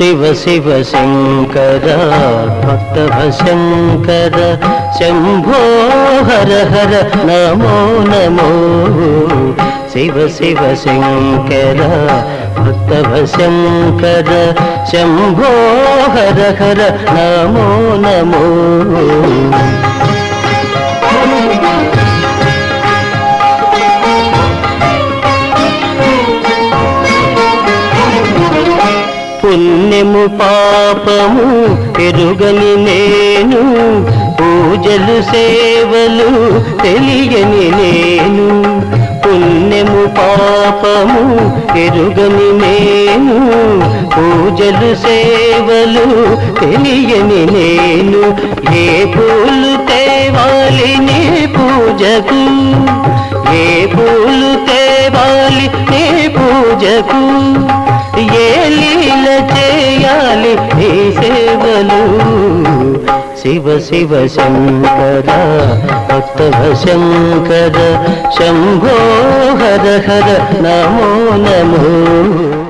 శివ శివ శంకర భక్తవ శంకర శంభో హర హర నమో నమో శివ శివ శంకర భక్తవ శంకర శంభో హర హర నమో నమో పుణ్యము పాపము ఎరుగని నేను పూజలు సేవలు తెలియని నేను పుణ్యము పాపము ఎరుగని నేను పూజలు సేవలు తెలియని నేను ఏ పూలు తేవాలి నీ పూజకు ఏ పూలు తేవాలి నీ పూజకు ఏ లీల చేయాలి నీ సేవలు శివ శివ శంకర భక్తవ శంకర శంభో హర హర నమో నమో